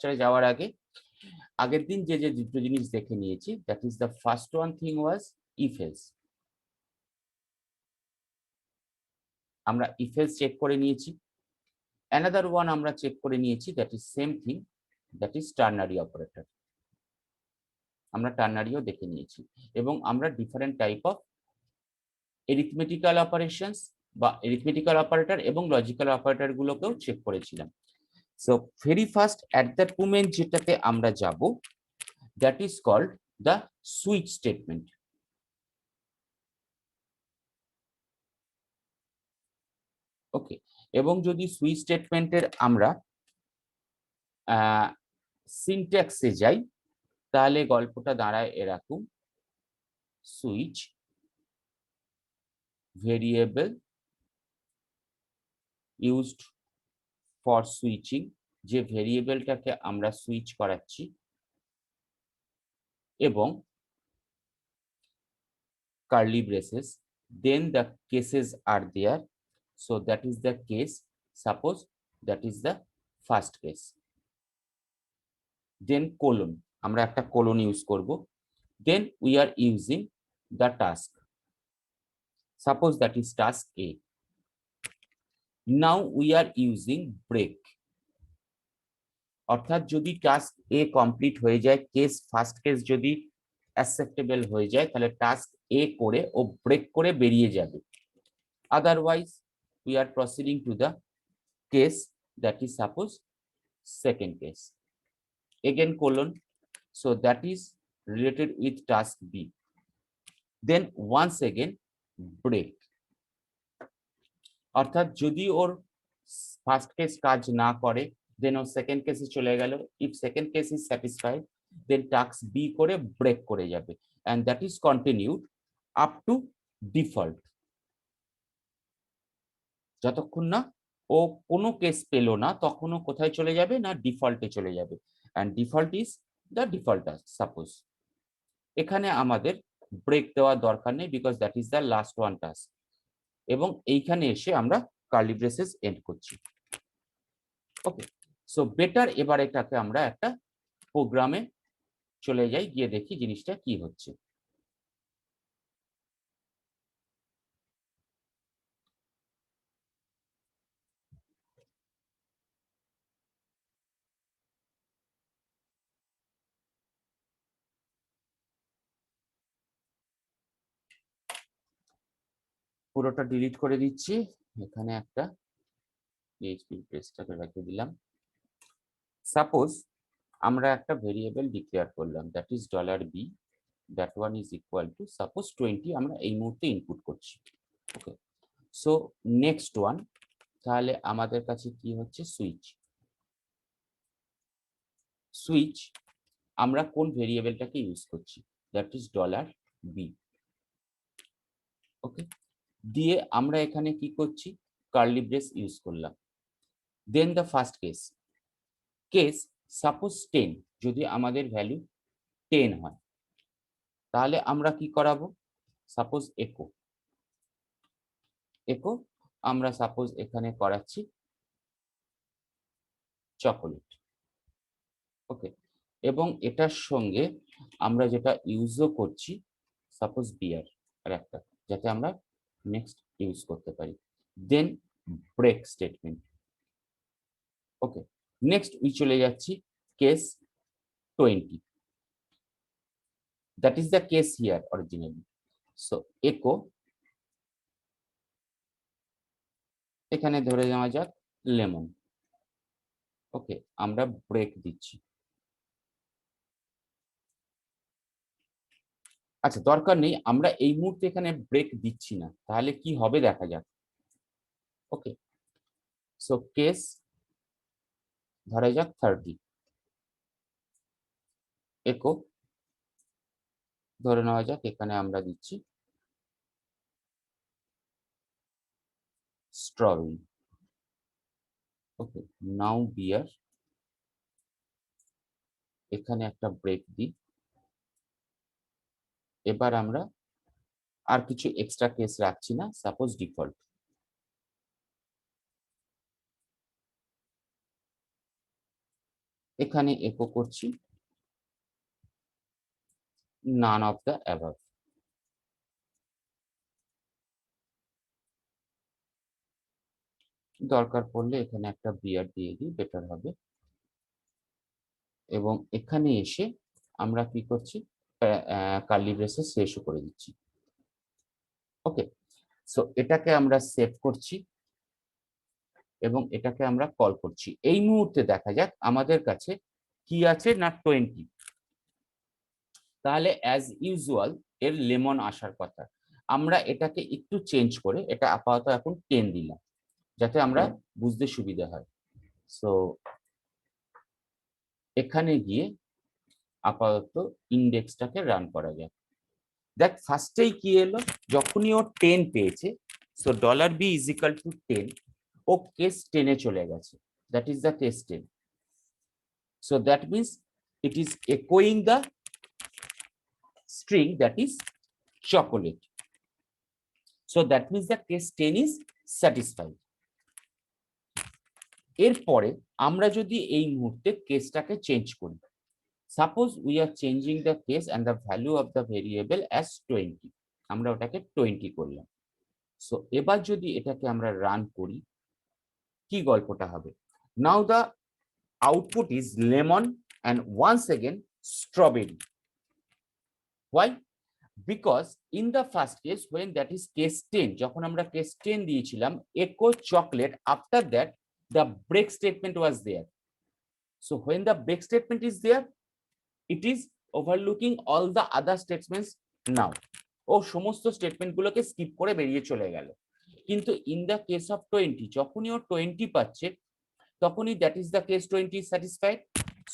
স্ট্রাকচারে যাওয়ার আগে আগের দিন যে যে দুটো জিনিস দেখে নিয়েছি, that is the first one thing was if else. আমরা ইফ এলস চেক করে নিয়েছি। অ্যানাদার ওয়ান আমরা চেক করে নিয়েছি, that is same thing, that is ternary operator. আমরা টার্নারিও দেখে নিয়েছি এবং আমরা different type of arithmetical operations বা এরিথমেটিক্যাল অপারেটর এবং লজিক্যাল অপারেটর গুলোকেও চেক করেছিলাম। So very first at that moment যেটাতে আমরা যাব, that is called the switch statement. Okay, এবং যদি সুইচ স্টেটমেন্টের আমরা সিনট্যাক্সে যাই, তাহলে গল্পটা দাঁড়ায় এরকম: switch variable used for switching, যে ভেরিয়েবলটাকে আমরা সুইচ করাচ্ছি, এবং curly braces, then the cases are there, so that is the case, suppose that is the first case, then colon, আমরা একটা colon ইউজ করব, then we are using the task, suppose that is task A, now we are using break, অর্থাৎ যদি task A complete হয়ে যায়, case first case যদি acceptable হয়ে যায়, তাহলে টাস্ক A করে ও ব্রেক করে বেরিয়ে যাবে। Otherwise we are proceeding to the case that is suppose second case, again colon, so that is related with task B, then once again break, অর্থাৎ যদি ওর ফার্স্ট কেস কাজ না করে, দেন ও সেকেন্ড কেসে চলে গেল, if second case is satisfied, then task B করে break করে যাবে, and that is continued up to default, যতক্ষণ না ও কোনো কেস পেল না তখনও কোথায় চলে যাবে না, ডিফল্টে চলে যাবে, and default is the default task. Suppose এখানে আমাদের ব্রেক দেওয়ার দরকার নেই, because that is the last one task, এবং এইখানে এসে আমরা কার্লি ব্রেসেস এন্ড করছি। ওকে, সো বেটার এবার এটাকে আমরা একটা প্রোগ্রামে চলে যাই, গিয়ে দেখি জিনিসটা কি হচ্ছে। পুরোটা ডিলিট করে দিচ্ছি, এখানে একটা পিএইচপি পেজটাকে রেখে দিলাম। সাপোজ আমরা একটা ভেরিয়েবল ডিক্লেয়ার করলাম, that is $b, that one is equal to suppose 20, আমরা এই মুহূর্তে ইনপুট করছি। ওকে, সো নেক্সট ওয়ান, তাহলে আমাদের কাছে কি হচ্ছে, সুইচ। সুইচ আমরা কোন ভেরিয়েবলটাকে ইউজ করছি, দ্যাট ইজ $b। ওকে, দিয়ে আমরা এখানে কি করছি, কার্লি ব্রেস ইউজ করলাম। Then the first case, case suppose 10, যদি আমাদের ভ্যালু 10 হয়, তাহলে আমরা কি করাবো, সাপোজ একো, একো আমরা সাপোজ এখানে করাচ্ছি চকোলেট। ওকে, এবং এটার সঙ্গে আমরা যেটা ইউজও করছি, সাপোজ বিয়ার আর একটা, যাতে আমরা নেক্সট ইউজ করতে পারি। Then break statement. Okay, next we চলে যাচ্ছি case 20, that is the case here originally, so echo, এখানে ধরে নেওয়া যাক লেমন। ওকে, আমরা ব্রেক দিচ্ছি। আচ্ছা, দরকার নেই, আমরা এই মুহূর্তে এখানে ব্রেক দিচ্ছি না, তাহলে কি হবে দেখা যাক। ওকে, সো কেস ধরা যাক 30, একো ধরে নেওয়া যাক এখানে আমরা দিচ্ছি স্ট্রবেরি। ওকে, নাও বিয়ার, এখানে একটা ব্রেক দিই। এবার আমরা আর কিছু এক্সট্রা কেস রাখছি না, সাপোজ ডিফল্ট। এখানে echo করছি none of the above। দরকার পড়লে এখানে একটা বিয়ার দিয়ে দিই, বেটার হবে। এবং এখানে এসে আমরা কি করছি, কার্লি ব্রেসেস শেষও করে দিচ্ছি। ওকে, সো এটাকে আমরা সেভ করছি এবং এটাকে আমরা কল করছি। এই মুহূর্তে দেখা যাক আমাদের কাছে কি আছে না 20। তাহলে অ্যাজ ইউজুয়াল এর লেমন আসার কথা। আমরা এটাকে একটু চেঞ্জ করে এটা আপাতত এখন 10 দিলাম, যাতে আমরা বুঝতে সুবিধা হয়। সো এখানে গিয়ে আপাতত ইন্ডেক্সটাকে রান করা যায়। দেখ ফার্স্টেই কি এলো, যখনই ও 10 পেয়েছে, so $b is equal to 10, ও কেস 10 এ চলে গেছে, that is the case 10। So that means it is echoing the string that is chocolate. So that means the case 10 is satisfied. এরপরে আমরা যদি এই মুহূর্তে কেসটাকে চেঞ্জ করি, suppose we are changing the case and the value of the variable as 20, আমরা ওটাকে 20 করলাম। So এবার যদি এটাকে আমরা রান করি, কি গল্পটা হবে? Now the output is lemon and once again strawberry. Why? Because in the first case when that is case 10, যখন আমরা case 10 দিয়েছিলাম echo chocolate, after that the break statement was there. So when the break statement is there, it is overlooking all the other statements now. ও সমস্ত statement গুলোকে skip করে বেরিয়ে চলে গেল। কিন্তু ইন দ্য কেস অফ 20, যখনই ও 20 পাচ্ছে, তখনই that is the case 20 is satisfied.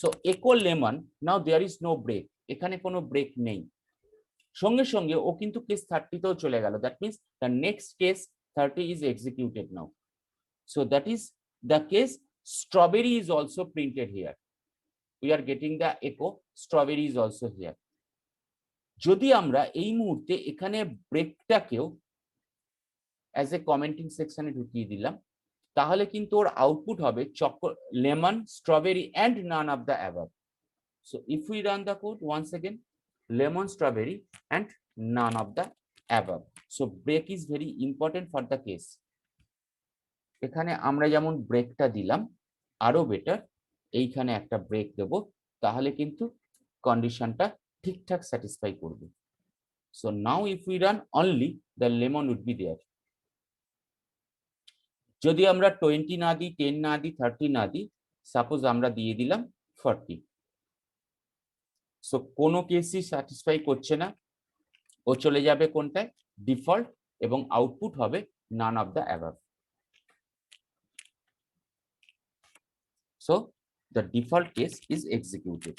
So echo lemon, now there is no break, এখানে কোনো ব্রেক নেই। সঙ্গে সঙ্গে ও কিন্তু কেস 30 তেও চলে গেল, that means the next case 30 is executed now. So that is the case strawberry is also printed here. We are getting the echo strawberry is also here. যদি আমরা এই মুহূর্তে এখানে ব্রেকটাকেও অ্যাজ এ কমেন্টিং সেকশনে ঢুকিয়ে দিলাম, তাহলে কিন্তু ওর আউটপুট হবে lemon, strawberry and none of the above. So if we run the code once again, lemon, strawberry and none of the above. So break is very important for the case. এখানে আমরা যেমন ব্রেকটা দিলাম, আরো better এইখানে একটা break দেব, তাহলে কিন্তু কন্ডিশনটা ঠিকঠাক স্যাটিসফাই করবে। So now if we run only, the lemon would be there. যদি আমরা 20 না দিই, 10 না দিই, 30 না দিই, সাপোজ আমরা দিয়ে দিলাম 40, সো কোনো কেসই স্যাটিসফাই করছে না, ও চলে যাবে কোনটায়, ডিফল্ট, এবং আউটপুট হবে নান of the above. So the default case is executed.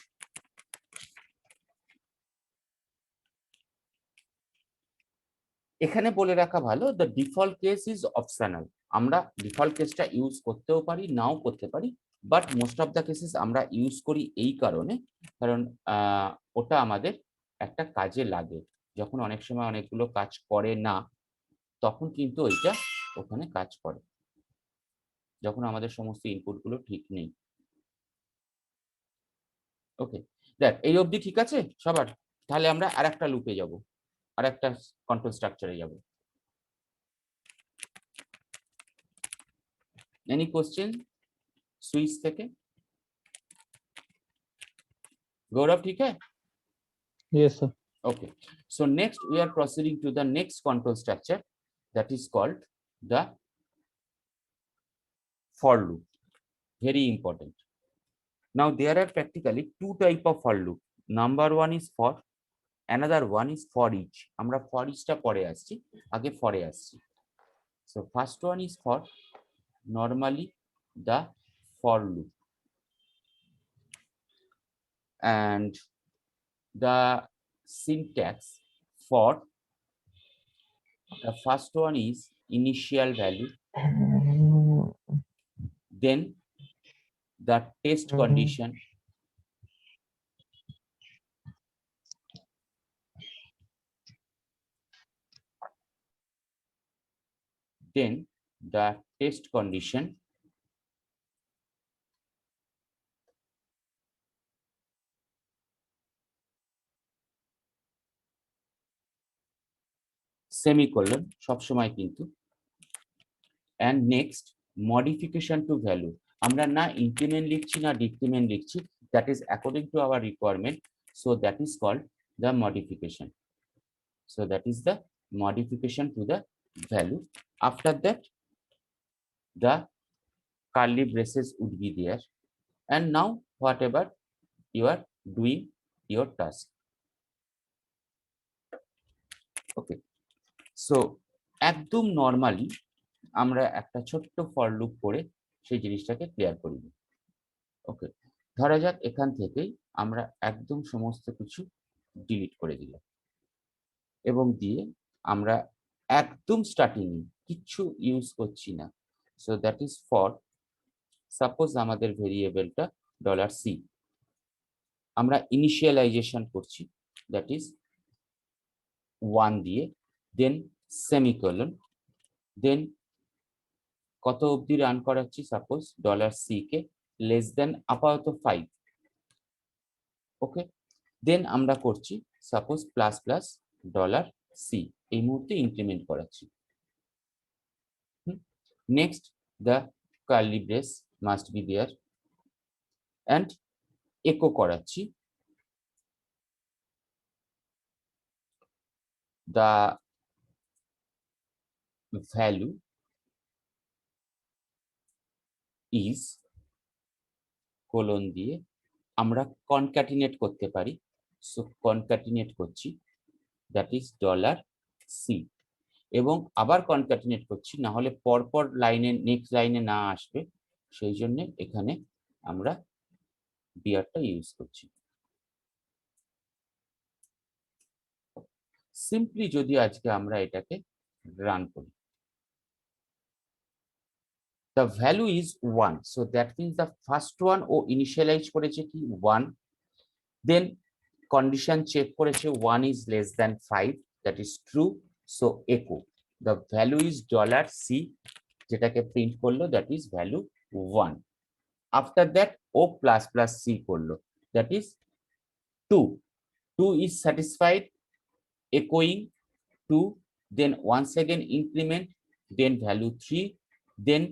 এখানে বলে রাখা ভালো, the default case is optional. আমরা ডিফল্ট কেসটা ইউজ করতেও পারি, নাও করতে পারি, but most of the cases আমরা ইউজ করি এই কারণে, কারণ ওটা আমাদের একটা কাজে লাগে। যখন অনেক সময় অনেকগুলো কাজ করে না, তখন কিন্তু ওইটা ওখানে কাজ করে, যখন আমাদের সমস্ত ইনপুট গুলো ঠিক নেই। ওকে, দেখ এই অবধি ঠিক আছে সবার? তাহলে আমরা আরেকটা লুপে যাব, আরেকটা কন্ট্রোল স্ট্রাকচারে যাব। এনি কোশ্চেন সুইচ থেকে? गौरव ठीक है? Yes, sir. Okay, so next we are proceeding to the next control structure, that is called the for loop. Very important. Now there are practically two type of for loop. Number one is for, another one is for each. আমরা for each টা পরে আসছি, আগে for এ আসছি। So first one is for, normally the for loop, and the syntax for the first one is initial value, then the test condition, then the test condition, semicolon সবসময় কিন্তু, and next modification to value, আমরা না increment লিখছি না decrement লিখছি, that is according to our requirement, so that is called the modification. So that is the modification to the value. After that, the curly braces would be there, and now whatever you are doing your task. Okay, so একদম normally আমরা একটা ছোট্ট for loop করে সেই জিনিসটাকে clear করি। ওকে, ধরা যাক এখান থেকেই আমরা একদম সমস্ত কিছু ডিলিট করে দিলাম এবং দিয়ে আমরা একদম স্টার্টিং কিছু ইউজ করছি না। So that is for, suppose আমাদের ভেরিয়েবলটা $c, আমরা ইনিশিয়ালাইজেশন করছি, দ্যাট ইজ 1 দিয়ে, দেন সেমিকোলন, দেন কত অবধি রান করাচ্ছি, suppose $c k less than আপাতত 5। ওকে, দেন আমরা করছি সাপোজ প্লাস প্লাস $c, এই মুহূর্তে ইনক্রিমেন্ট করাচ্ছি। Next the curly brace must be there, and echo করাচ্ছি দ্য ভ্যালু ইজ কোলন দিয়ে আমরা কনক্যাটিনেট করতে পারি। সো কনক্যাটিনেট করছি, দ্যাট ইজ $c, এবং আবার কনক্যাটিনেট করছি, না হলে পরপর লাইনে নেক্সট লাইনে না আসবে, সেই জন্য এখানে আমরা বিয়ারটা ইউজ করছি। সিম্পলি যদি আজকে আমরা এটাকে রান করি, the value is 1, so that means the first one ও ইনিশিয়ালাইজ করেছে কি 1, then condition check করেছে 1 is less than 5, that is true, so echo the value is $c, যেটাকে প্রিন্ট করলো, that is value 1. after that ও plus plus c করলো, that is 2 is satisfied, echoing 2, then once again increment, then value 3, then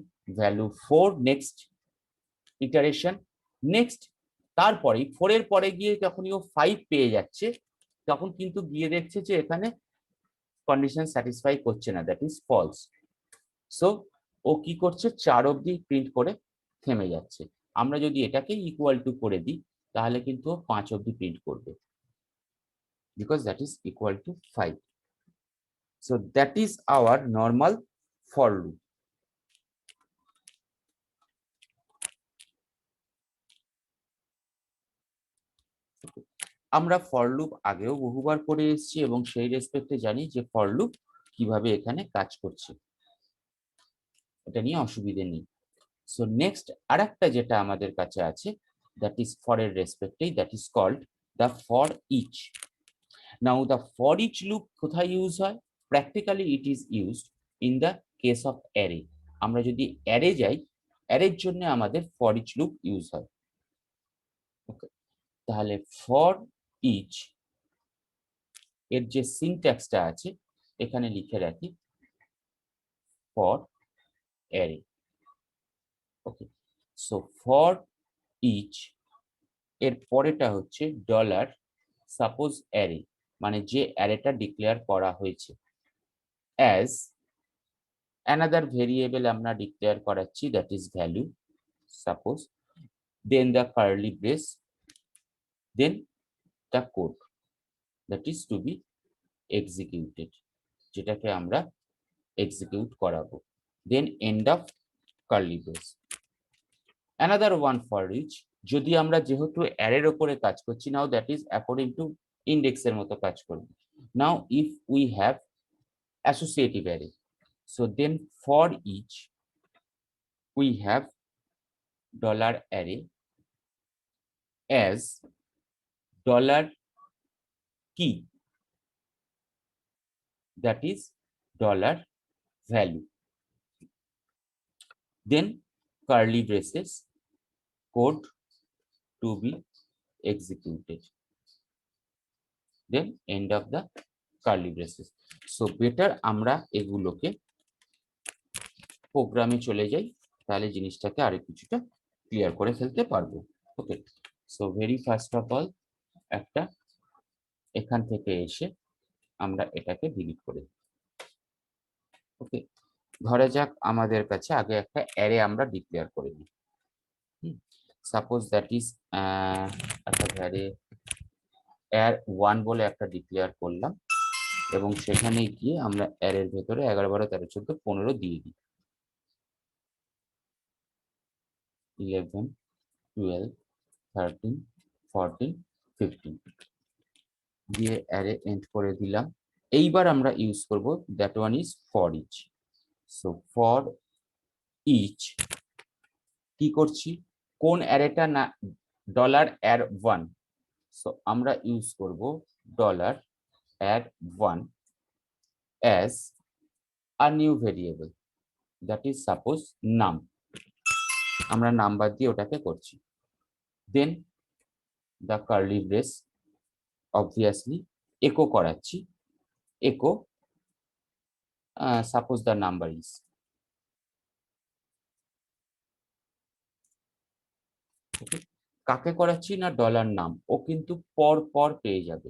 value 4, next iteration, next তারপরে 4 এর পরে গিয়ে যখনই ও 5 পেয়ে যাচ্ছে, তখন কিন্তু গিয়ে দেখছে যে এখানে কন্ডিশন স্যাটিসফাই করছে না, দ্যাট ইজ ফলস। সো ও কি করছে, 4 অবধি প্রিন্ট করে থেমে যাচ্ছে। আমরা যদি এটাকে ইকুয়াল টু করে দিই, তাহলে কিন্তু 5 অবধি প্রিন্ট করবে, because that is equal to 5. So that is our normal for loop. আমরা ফর লুপ আগেও বহুবার করে এসেছি এবং সেই রেসপেক্টে জানি যে ফর লুপ কিভাবে এখানে কাজ করছে, এটা নিয়ে অসুবিধে নেই। সো নেক্সট আরেকটা যেটা আমাদের কাছে আছে, দ্যাট ইজ ফর এর রেসপেক্টেই, that is called the for each. Now the for each loop কোথায় ইউজ হয়? Practically it is used in the case of array. আমরা যদি অ্যারে যাই, অ্যারের জন্য আমাদের ফর ইচ লুপ ইউজ হয়। ওকে, তাহলে ফর ইচ এর যে সিনট্যাক্সটা আছে এখানে লিখে রাখি, for array. Okay, so for each এর পরেটা হচ্ছে ডলার সাপোজ অ্যারে, মানে যে অ্যারেটা ডিক্লেয়ার করা হয়েছে, অ্যাজ অ্যানাদার ভেরিয়েবল আমরা ডিক্লেয়ার করাচ্ছি, that is value suppose, then the curly brace, then the code that is to be executed, যেটাকে আমরা এক্সিকিউট করাবো, then end of curly brace. Another one for each, যদি আমরা যেহেতু অ্যারের ওপরে কাজ করছি, now that is according to ইন্ডেক্সের মতো কাজ করবে। Now if we have associative array, so then for each we have dollar array as dollar কি, that is dollar value, then curly braces, code to be executed, then end of the curly braces. So better আমরা এগুলোকে প্রোগ্রামে চলে যাই, তাহলে জিনিসটাকে আরো কিছুটা ক্লিয়ার করে ফেলতে পারবো। Okay, so very first of all একটা এখান থেকে এসে আমরা এটাকে ডিলিট করে দিই। ওকে, ধরা যাক আমাদের কাছে আগে একটা অ্যারে আমরা ডিক্লেয়ার করে নিই। সাপোজ দ্যাট ইজ একটা অ্যারে 1 বলে একটা ডিক্লেয়ার করলাম, এবং সেখানে গিয়ে আমরা অ্যারের ভেতরে 11, 12, 13, 14, 15 দিয়ে দিই। 11, 12, 13, 14, 15 দিয়ে অ্যারে এন্ড করে দিলাম। এইবার আমরা ইউজ করব that one is for each. So for each কি করছি, কোন অ্যারেটা না, $add1, সো আমরা ইউজ করব $add1 as a new variable that is suppose num, আমরা নাম্বার দিয়ে ওটাকে করছি। দেন the curly brace obviously echo করাচ্ছি, echo suppose the number is, কাকে করাচ্ছি না, ডলার নাম, ও কিন্তু পর পর পেয়ে যাবে।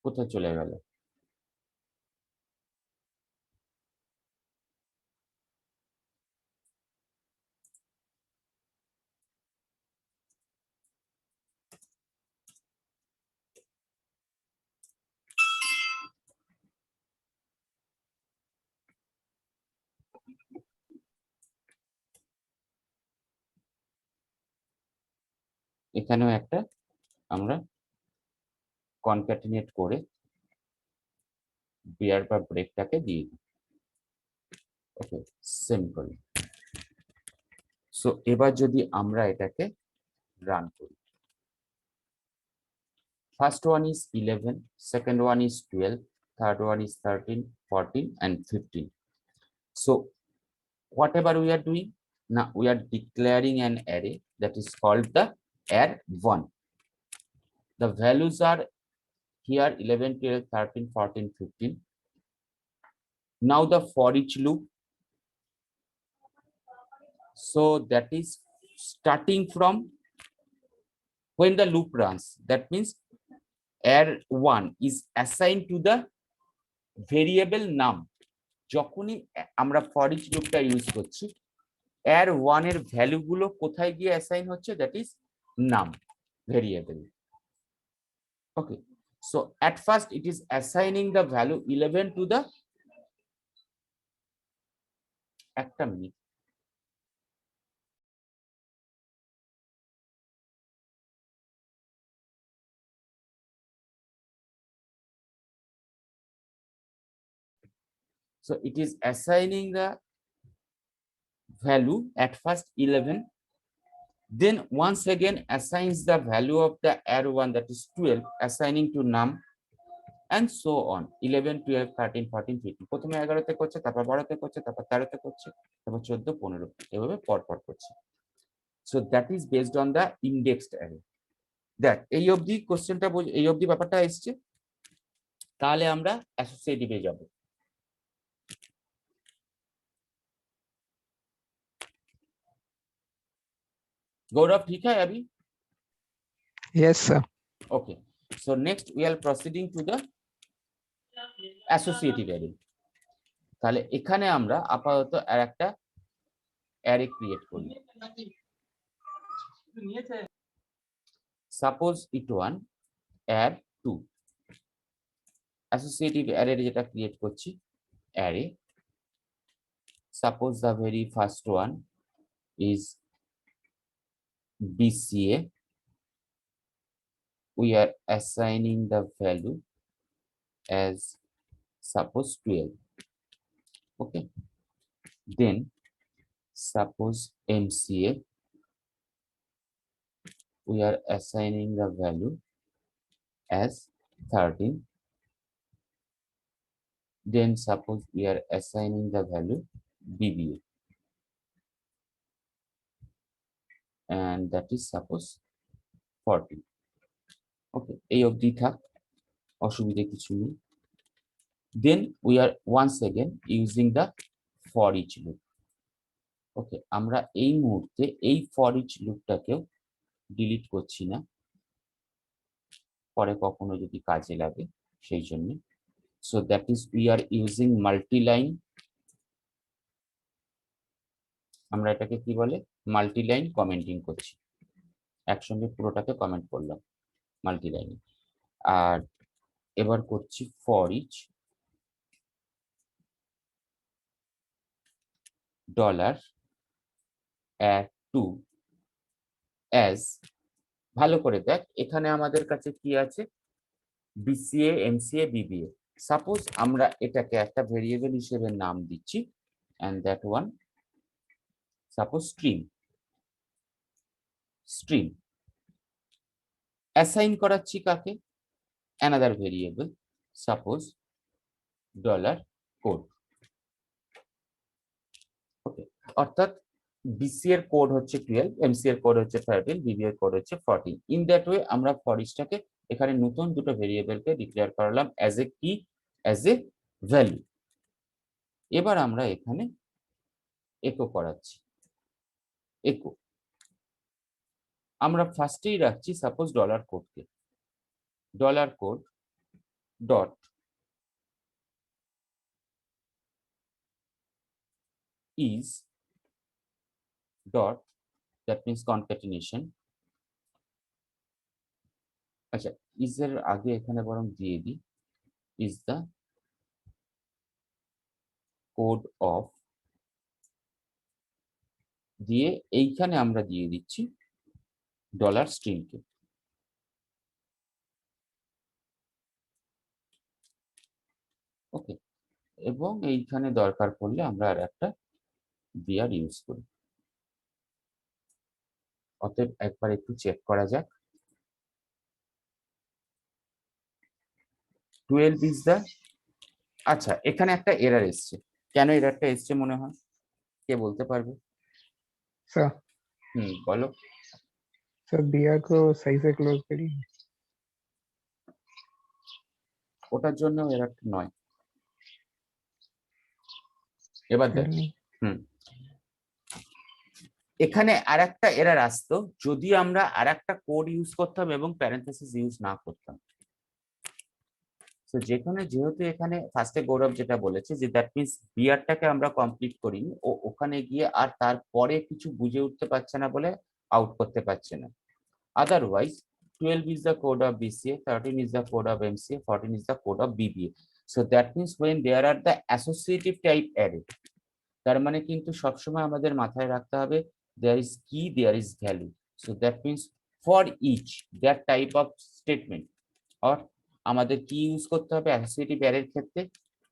কোথায় চলে গেল? এখানেও একটা আমরা কনক্যাটিনেট করে বিয়ার বা ব্রেকটাকে দিয়ে দিই। ওকে, সিম্পল। সো এবার যদি আমরা এটাকে রান করি, first one is 11, second one is 12, third one is 13, 14 and 15. So whatever we are doing now, we are declaring an array that is called the array1. The values are here 11, 12, 13, 14, 15. Now the for each loop, so that is starting from when the loop runs, that means array1 is assigned to the variable num. যখনই আমরা for each লুপটা use করছি, array1 এর value গুলো কোথায় গিয়ে assign হচ্ছে, that is num variable. Okay, so at first it is assigning the value 11 to the, একটা minute, so it is assigning the value at first 11, then once again assigns the value of the array1 that is 12, assigning to num and so on, 11, 12, 13, 14, 15, প্রথমে 11 তে করছে, তারপর 12 তে করছে, তারপর 13 তে করছে, তারপর 14, 15, এভাবে পর পর করছে। So that is based on the indexed array. That এই অবধি কোশ্চেনটা, এই অবধি ব্যাপারটা এসছে। তাহলে আমরা অ্যাসোসিয়েটিভে যাব। गौरव ठीक है अभी? Yes, sir. Okay, so next we are proceeding to the associative array. তাহলে এখানে আমরা আপাতত আর একটা অ্যারে ক্রিয়েট করি। Suppose it1 add2, associative array যেটা ক্রিয়েট করছি, array suppose the very first one is BCA, we are assigning the value as suppose 12. Okay, then suppose MCA, we are assigning the value as 13. Then suppose we are assigning the value BBA, and that is suppose 40. Okay, এই অবধি থাক, অসুবিধে কিছু নেই। Then we are once again using the for each loop. Okay, আমরা এই মুহূর্তে এই ফর ইচ লুপটাকেও ডিলিট করছি না, পরে কখনো যদি কাজে লাগে সেই জন্য। So that is we are using multi line. আমরা এটাকে কি বলে, মাল্টি লাইন কমেন্টিং করছি, একসঙ্গে পুরোটাকে কমেন্ট করলাম মাল্টি লাইনে। আর এবার করছি for each dollar add to as. ভালো করে দেখ, এখানে আমাদের কাছে কি আছে, বিসিএ, এমসিএ, বিবিএ। সাপোজ আমরা এটাকে একটা ভেরিয়েবল হিসেবে নাম দিচ্ছি, and that one suppose stream assign করাচ্ছি কাকে, another variable, suppose dollar code। ওকে, অর্থাৎ বিসি এর কোড হচ্ছে 12, এমসি এর কোড হচ্ছে 13, বিবি এর কোড হচ্ছে 14। ইন দ্যাট ওয়ে আমরা ফর ইচটাকে এখানে নতুন দুটো ভেরিয়েবলকে ডিক্লেয়ার করলাম অ্যাজ এ কি, অ্যাজ এ ভ্যালু। এবার আমরা এখানে একো করাচ্ছি, একো আমরা ফার্স্টেই রাখছি সাপোজ ডলার কোডকে, dollar code dot is dot, that means concatenation। আচ্ছা, is এর আগে এখানে বরং দিয়ে দিই is the code of, দিয়ে এইখানে আমরা দিয়ে দিচ্ছি ডলার স্ট্রিংকে। ওকে, এবং এইখানে দরকার পড়লে আমরা আর একটা বিআর ইউজ করি। অতএব একবার একটু চেক করা যাক। 12 is the, আচ্ছা এখানে একটা এরর এসছে, কেন এররটা এসছে মনে হয়, কে বলতে পারবে? सर বলো। सर BR को सही से क्लोज करिए। ওটার জন্য এররটা নয়, এবার দেখ। এখানে আরেকটা এরর আসতো যদি আমরা আরেকটা কোড ইউজ করতাম এবং প্যারেনথেসিস ইউজ না করতাম। তো যেখানে যেহেতু এখানে ফার্স্টে গৌরব যেটা বলেছে যে দ্যাট মিন্স বিআরটাকে আমরা কমপ্লিট করিনি, ও ওখানে গিয়ে আর তারপরে কিছু বুঝে উঠতে পারছে না বলে আউট করতে পারছে না। Otherwise 12 is the code of BCA, 13 is the code of MCA, 14 is the code of BBA. So that means when there are the associative type array, তার মানে কিন্তু সবসময় আমাদের মাথায় রাখতে হবে there is key, there is value. So that means for each that type of statement, or আমাদের কি ইউজ করতে হবে অ্যাসোসিয়েটিভ অ্যারের ক্ষেত্রে,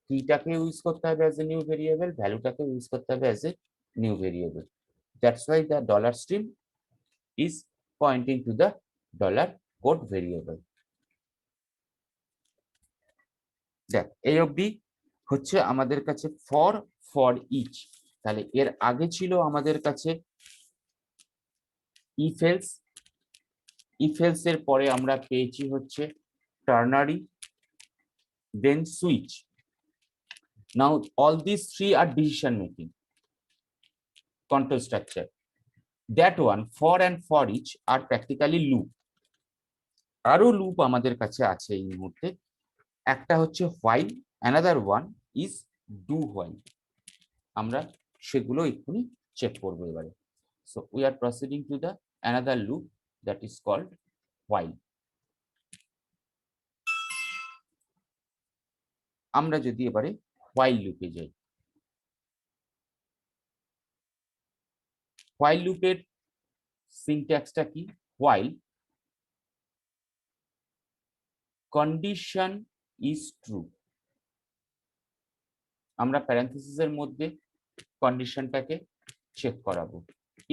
কিটাকে ইউজ করতে হবে অ্যাজ এ নিউ ভেরিয়েবল, ভ্যালুটাকে ইউজ করতে হবে as a new variable. That's why the dollar stream is pointing to the dollar code variable. দেখ এই অবধি হচ্ছে আমাদের কাছে ফর ইচ। তাহলে এর আগে ছিল আমাদের কাছে ইফ এলস, ইফ এলস এর পরে আমরা পেয়েছি হচ্ছে ternary, then switch. Now all these three are decision making control structure. That one for and for each are practically loop. আরো লুপ আমাদের কাছে আছে এই মুহূর্তে, একটা হচ্ছে while, another one is do while। আমরা সেগুলো এক্ষুনি চেক করবো এবারে। So we are proceeding to the another loop that is called while। আমরা যদি এবারে while লুপে যাই, while লুপের সিনট্যাক্সটা কি, while condition is true, আমরা প্যারেনথেসিসের মধ্যে কন্ডিশনটাকে চেক করাবো।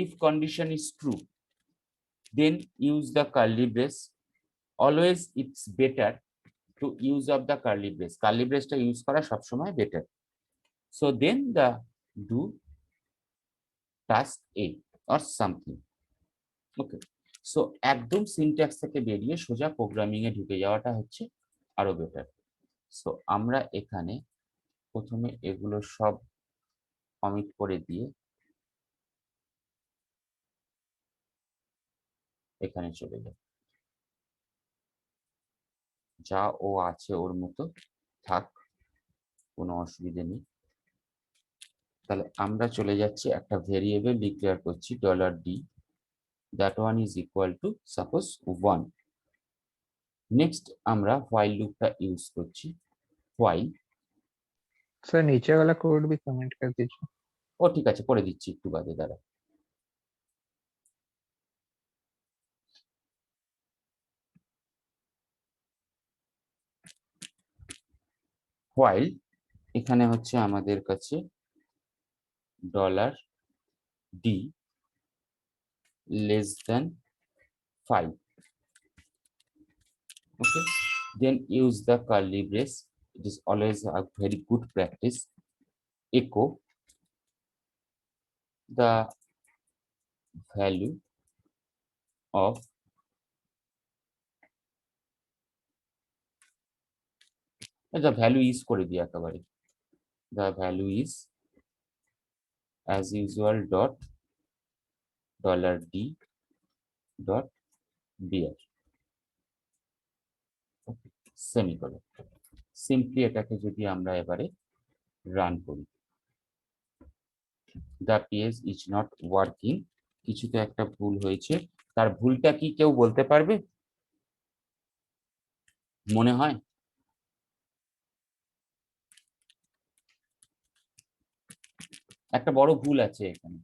If condition is true then use the curly brace, always it's better to use of the curly brace, curly ব্রেসটা ইউজ করা সবসময় better. So then the do task A or something. Okay, so একদম syntax থেকে বেরিয়ে সোজা programming এ ঢুকে যাওয়াটা হচ্ছে আরো বেটার। সো আমরা এখানে প্রথমে এগুলো সব কমিট করে দিয়ে এখানে চলে যাই, যা ও আছে ওর মতো থাক, কোনো অসুবিধে নেই। তাহলে আমরা চলে যাচ্ছি, একটা ভেরিয়েবল ডিক্লেয়ার করছি $d, that one is equal to suppose 1। Next আমরা while লুপটা ইউজ করছি, while। सर नीचे वाला कोड भी कमेंट कर दीजिए। ও ঠিক আছে, করে দিচ্ছি একটু বাদে, দাঁড়া। while এখানে হচ্ছে আমাদের কাছে $d less than 5, okay, then use the curly brace, it is always a very good practice, echo the value of the value is করে দিই একেবারে, the value is as usual dot $d dot beer, semicolon. Simply এটাকে যদি আমরা এবারে run করি, the page is not working, কিছু তো একটা ভুল হয়েছে, তার ভুলটা কি কেউ বলতে পারবে মনে হয়? একটা বড় ভুল আছে এখানে,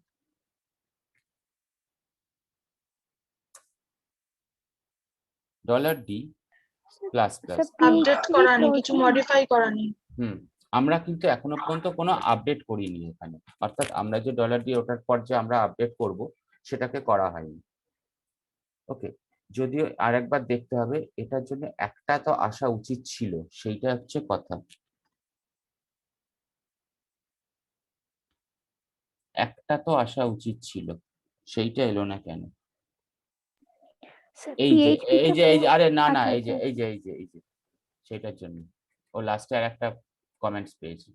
$d প্লাস প্লাস। আপডেট করা নেই, কিছু মডিফাই করা নেই। আমরা কিন্তু এখনো পর্যন্ত কোনো আপডেট করিনি এখানে, অর্থাৎ আমরা যে $d ওঠার পর যে আমরা আপডেট করব সেটাকে করা হয়নি। ওকে, যদিও আরেকবার দেখতে হবে, এটার জন্য একটা তো আসা উচিত ছিল, সেইটা হচ্ছে কথা। একটা তো আসা উচিত ছিল, সেইটা এলো না কেন? এই যে এই যে এই যে আরে না না, এই যে এই যে এই যে এই যে সেটার জন্য ও লাস্টে আর একটা কমেন্টস পেয়েছি।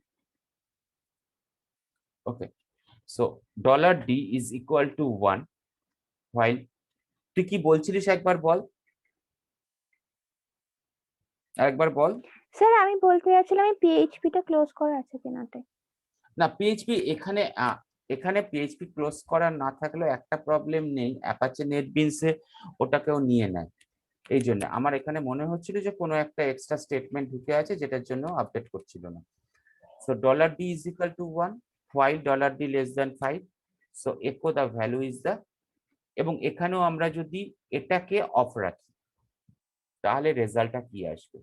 ওকে, so $d is equal to 1 while, তুই কি বলছিলিস একবার বল, আরেকবার বল। স্যার আমি বলতে যাচ্ছিলাম আমি পিএইচপি টা ক্লোজ করা আছে কিনাতে। না পিএইচপি এখানে এখানে পিএইচপি ক্লোজ করা না থাকলেও একটা প্রবলেম নেই, অ্যাপাচে নেটবিনসে ওটাকেও নিয়ে নেয়। এই জন্য আমার এখানে মনে হচ্ছিল যে কোনো একটা এক্সট্রা স্টেটমেন্ট ঢুকে আছে যেটার জন্য আপডেট করছিল না। So $d is equal to 1 while $d less than 5, so echo the value is the, এবং এখানেও আমরা যদি এটাকে অফ রাখি তাহলে রেজাল্টটা কি আসবে?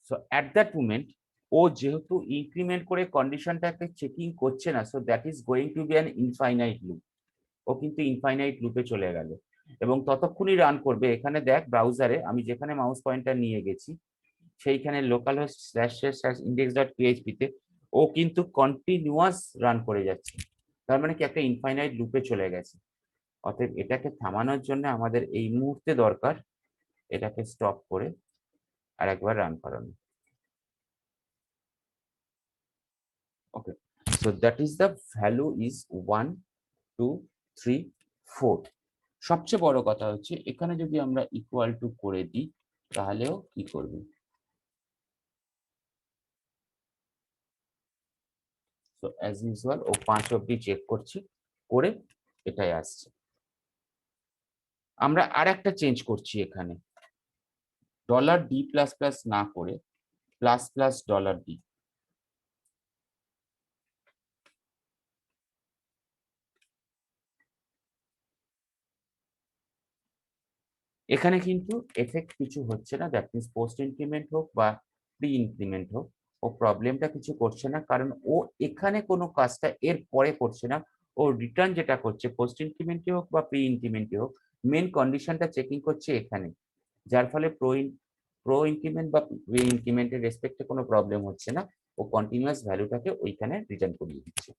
সো অ্যাট দ্যাট মোমেন্ট ও যেহেতু ইনক্রিমেন্ট করে কন্ডিশনটাকে চেকিং করছে না, so that is going to be an infinite loop. ও কিন্তু ইনফাইনাইট লুপে চলে গেল এবং ততক্ষণই রান করবে। এখানে দেখ ব্রাউজারে আমি যেখানে মাউস পয়েন্টার নিয়ে গেছি সেইখানে লোকাল হোস্ট //index.php তে ও কিন্তু কন্টিনিউয়াস রান করে যাচ্ছে, তার মানে কি একটা ইনফাইনাইট লুপে চলে গেছে। অতএব এটাকে থামানোর জন্য আমাদের এই মুহূর্তে দরকার এটাকে স্টপ করে আরেকবার রান করানো। Okay, so that is the value is 1 2 3 4। সবচেয়ে বড় কথা হচ্ছে এখানে যদি আমরা ইকুয়াল টু করে দিই তাহলেও কি করবে? সো অ্যাজ ইউজুয়াল ও 5 অবধি চেক করছি, করে এটাই আসছে। আমরা আরেকটা চেঞ্জ করছি এখানে, $d প্লাস প্লাস না করে প্লাস প্লাস $d। এখানে কিন্তু এফেক্ট কিছু হচ্ছে না, দ্যাট মিনস পোস্ট ইনক্রিমেন্ট হোক বা প্রি ইনক্রিমেন্ট হোক ও প্রবলেমটা কিছু করছে না, কারণ ও এখানে কোনো কাজটা এর পরে করছে না। ও রিটার্ন যেটা করছে পোস্ট ইনক্রিমেন্টে হোক বা প্রি ইনক্রিমেন্টে হোক, মেন কন্ডিশনটা চেকিং করছে এখানে, যার ফলে প্রো ইনক্রিমেন্ট বা প্রি ইনক্রিমেন্টের রেসপেক্টে কোনো প্রবলেম হচ্ছে না, ও কন্টিনিউয়াস ভ্যালুটাকে ওইখানে রিটার্ন করিয়ে দিচ্ছে।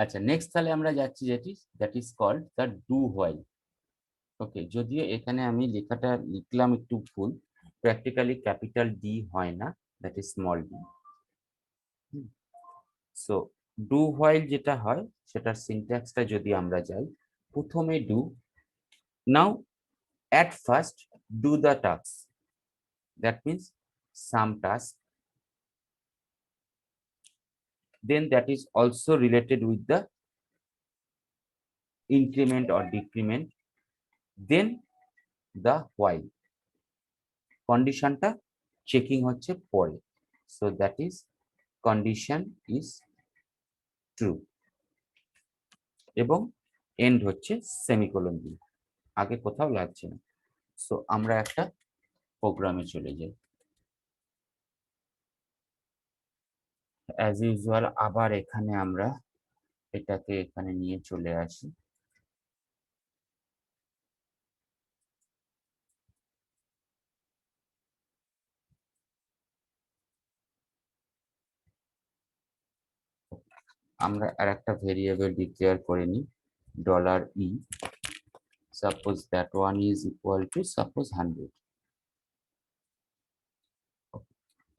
আচ্ছা, নেক্সট তাহলে আমরা যাচ্ছি যেটি that is called the do while. Okay, যদিও এখানে আমি লেখাটা লিখলাম একটু ভুল, প্র্যাকটিক্যালি ক্যাপিটাল ডি হয় না, that is small D. So do while যেটা হয় সেটার সিনট্যাক্সটা যদি আমরা যাই, প্রথমে do, now at first do the task, that means some task, then that is also related with the increment or decrement, then the while কন্ডিশনটা checking হচ্ছে পরে, so that is condition is true এবং and হচ্ছে semicolon দিয়ে, আগে কোথাও লাগছে না। সো আমরা একটা প্রোগ্রামে চলে যাই। অ্যাজ ইউজুয়াল আবার এখানে আমরা এটাকে এখানে নিয়ে চলে আসি। আমরা আর একটা ভেরিয়েবল ডিক্লেয়ার করে নিই, $e, suppose that one is equal to suppose 100।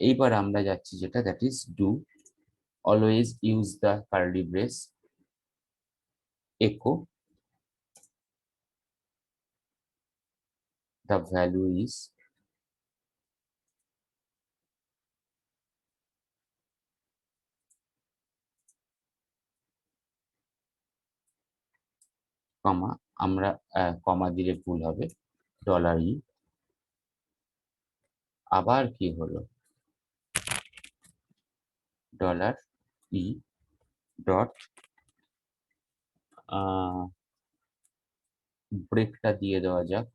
এইবার আমরা যাচ্ছি যেটা that is do, always use the curly brace, echo the value is কমা, আমরা কমা দিলে ভুল হবে, $e, আবার কি হলো $e ডট ব্রেকটা দিয়ে দেওয়া যাক,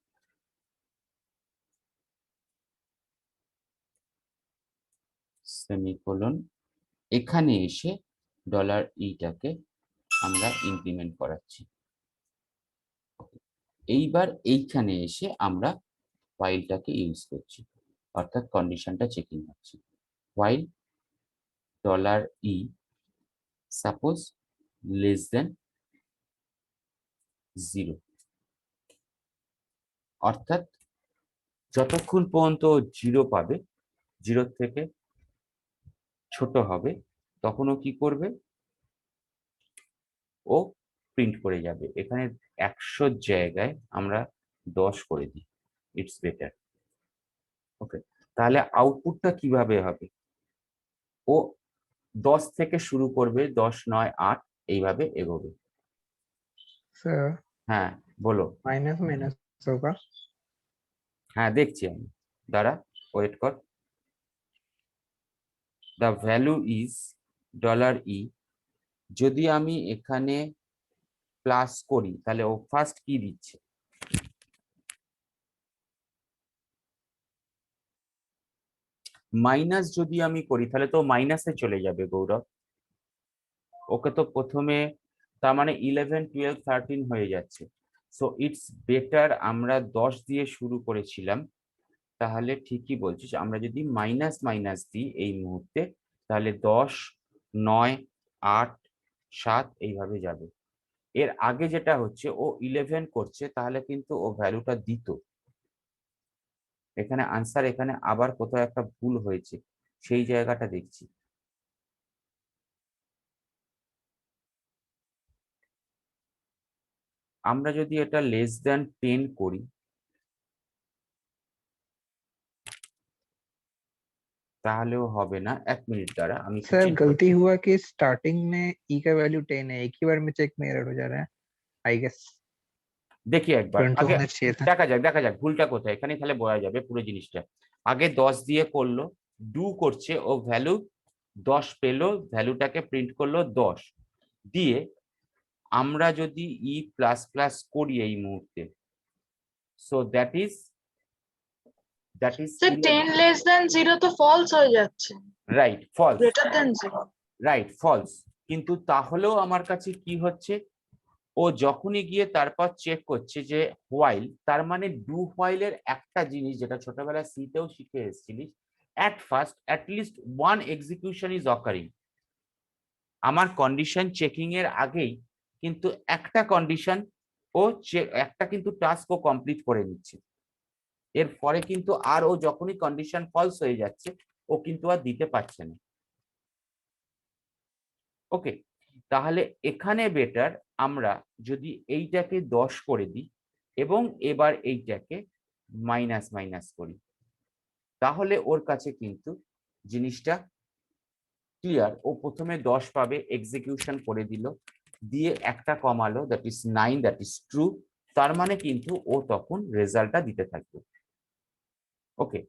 সেমিকোলন, এখানে এসে $eটাকে আমরা ইনক্রিমেন্ট করাচ্ছি। এইবার এইখানে এসে আমরা whileটাকে ইউজ করছি, অর্থাৎ কন্ডিশনটা চেকিং হচ্ছে। while $e suppose less than 0, অর্থাৎ যতক্ষণ পর্যন্ত 0 পাবে, 0 থেকে ছোট হবে, তখন ও কি করবে, ও প্রিন্ট করে যাবে। এখানে 100 জায়গায় আমরা 10 করে দিই, ইটস বেটার। ওকে, তাহলে আউটপুটটা কিভাবে হবে, ও 10 থেকে শুরু করবে, 10, 9, 8 এইভাবে এগোবে। सर হ্যাঁ বলো। माइनस माइनस होगा। হ্যাঁ দেখছি আমি, দাঁড়া, ওয়েট কর। দ্য ভ্যালু ইজ $e, যদি আমি এখানে প্লাস করি তাহলে ও ফার্স্ট কি দিচ্ছে, মাইনাস যদি আমি করি তাহলে তো মাইনাসে চলে যাবে গৌরব, ওকে তো প্রথমে, তার মানে 11, 12, 13 হয়ে যাচ্ছে। সো ইটস বেটার, আমরা 10 দিয়ে শুরু করেছিলাম, তাহলে ঠিকই বলছিস, আমরা যদি মাইনাস মাইনাস দিই এই মুহূর্তে, তাহলে 10, 9, 8, 7 এইভাবে যাবে। এর আগে যেটা হচ্ছে ও 11 করছে, তাহলে কিন্তু ও ভ্যালুটা দিত। এখানে আনসার, এখানে আবার কোথাও একটা ভুল হয়েছে, সেই জায়গাটা দেখছি। আমরা যদি এটা লেস দ্যান 10 করি, তাহলেও হবে না। 1 মিনিট দ্বারা আমি सर गलती हुआ कि स्टार्टिंग में ई का वैल्यू 10 है, एक ही बार में चेक में एरर हो जा रहा है आई गेस। দেখি একবার, 20 আগে होना चाहिए था। দেখা যাক ভুলটা কোথায়, এখানে তাহলে বোঝা যাবে পুরো জিনিসটা। আগে 10 দিয়ে করলো, ডু করছে, ও ভ্যালু 10 পেলো, ভ্যালুটাকে প্রিন্ট করলো 10 দিয়ে। আমরা যদি ই প্লাস প্লাস করি এই মুহূর্তে, so that is sir 10 less than 0 তো ফলস হয়ে যাচ্ছে, right, false, greater than 0। Right, false. কিন্তু তাহলেও আমার কাছে কি হচ্ছে, ও যখনই গিয়ে তারপর চেক করছে যে হোয়াইল, তার মানে ডু হোয়াইলের একটা জিনিস যেটা ছোটবেলা সিতেও শিখে এসেছিলিস, at first at least one execution is occurring, আমার কন্ডিশন চেকিং এর আগেই কিন্তু একটা কন্ডিশন ও একটা কিন্তু টাস্ক ও কমপ্লিট করে নিচ্ছে। এর পরে কিন্তু আর ও যখনই কন্ডিশন ফলস হয়ে যাচ্ছে ও কিন্তু আর দিতে পারছে না। ওকে, তাহলে এখানে বেটার আমরা যদি এইটাকে 10 করে দিই এবং এবার এইটাকে মাইনাস মাইনাস করি, তাহলে ওর কাছে কিন্তু জিনিসটা ক্লিয়ার। ও প্রথমে 10 পাবে, এক্সিকিউশন করে দিল, দিয়ে একটা কমালো, that is 9, that is true. তার মানে কিন্তু ও তখন রেজাল্টটা দিতে থাকবে। ওকে,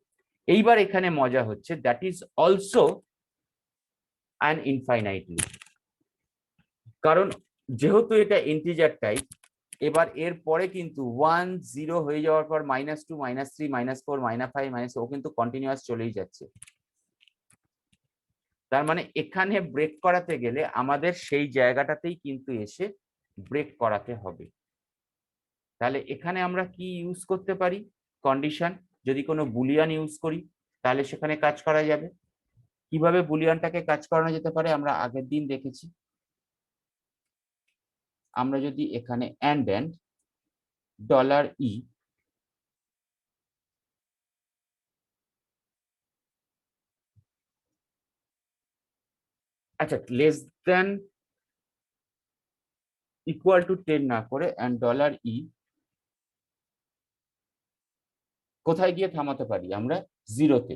এইবার এখানে মজা হচ্ছে, that is also an infinite loop, কারণ যেহেতু এটা ইন্টিজার টাইপ, এবার এর পরে কিন্তু 1 0 হয়ে যাওয়ার পর -2 -3 -4 -5 ও কিন্তু কন্টিনিউয়াস চলেই যাচ্ছে। তার মানে এখানে ব্রেক করাতে গেলে আমাদের সেই জায়গাটাতেই কিন্তু এসে ব্রেক করাতে হবে। তাহলে এখানে আমরা কি ইউজ করতে পারি? কন্ডিশন। যদি কোনো বুলিয়ান ইউজ করি তাহলে সেখানে কাজ করা যাবে। কিভাবে বুলিয়ানটাকে কাজ করানো যেতে পারে আমরা আগের দিন দেখেছি। আমরা যদি এখানে and $e আচ্ছা লেস দেন ইকুয়াল টু 10 না করে and $e কোথায় গিয়ে থামাতে পারি আমরা? 0-তে।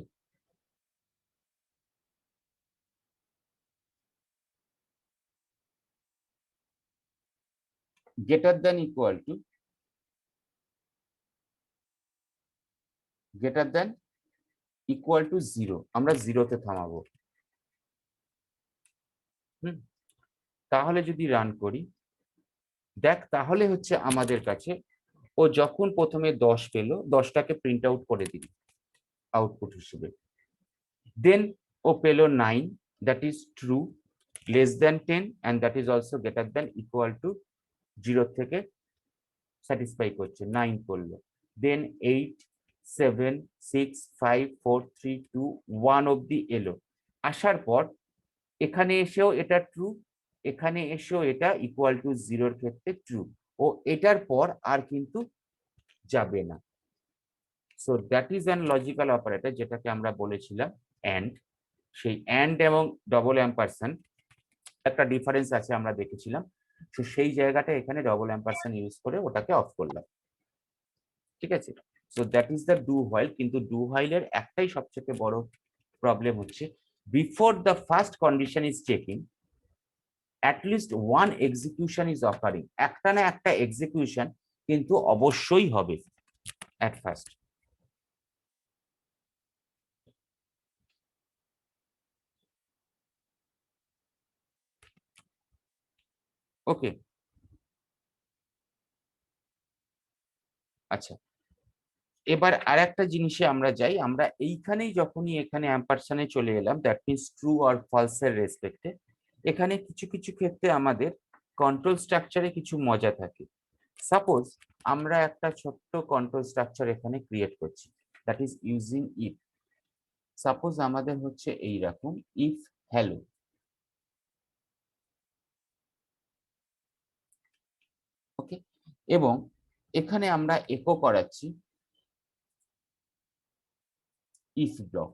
Greater than equal to zero, আমরা 0-তে থামাবো। তাহলে যদি রান করি, দেখ তাহলে হচ্ছে আমাদের কাছে ও যখন প্রথমে 10 পেল, 10টাকে প্রিন্ট আউট করে দিল আউটপুট হিসেবে। দেন ও পেল 9, that is true, less than 10 and that is also greater than equal two 0 থেকে স্যাটিসফাই করছে, 9 করলো। দেন 8 7 6 5 4 3 2 1 অব্দি এলো। আসার পর এখানে এসেও এটা ট্রু, এখানে এসেও এটা ইকুয়াল টু 0-র ক্ষেত্রে ট্রু, ও এটার পর আর কিন্তু যাবে না। So that is an logical operator, যেটাকে আমরা বলেছিলাম অ্যান্ড। সেই অ্যান্ড এবং ডবল অ্যাম্পারসেন্ড একটা ডিফারেন্স আছে আমরা দেখেছিলাম। তো সেই জায়গাটা এখানে ডবল অ্যাম্পারসেন্ড ইউজ করে ওটাকে অফ করলাম। ঠিক আছে, so that is the do while. কিন্তু ডু হোয়াইলের একটাই সবচেয়ে বড় প্রবলেম হচ্ছে, before the first condition is checking at least one execution is occurring, একটা না একটা এক্সিকিউশন কিন্তু অবশ্যই হবে at first। ওকে, আচ্ছা এবার আর একটা জিনিসে আমরা যাই। আমরা এইখানেই যখনই এখানে অ্যাম্পারসানে চলে এলাম, that means true or false এর রেসপেক্টে, এখানে কিছু কিছু ক্ষেত্রে আমাদের কন্ট্রোল স্ট্রাকচারে কিছু মজা থাকে। সাপোজ আমরা একটা ছোট্ট কন্ট্রোল স্ট্রাকচার এখানে ক্রিয়েট করছি, that is using if. Suppose আমাদের হচ্ছে এইরকম ইফ হ্যালো, ওকে, এবং এখানে আমরা একো করাচ্ছি ইফ ব্লক।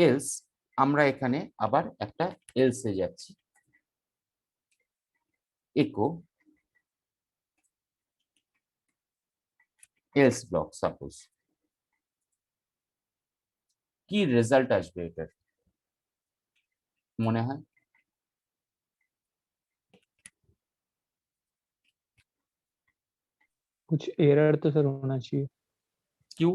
এলস আমরা এখানে আবার একটা এলসে যাচ্ছি, একো এলস ব্লক। সাপোজ কি রেজাল্ট আসবে এটার মনে হয়? कुछ एरर तो सर होना चाहिए क्यों?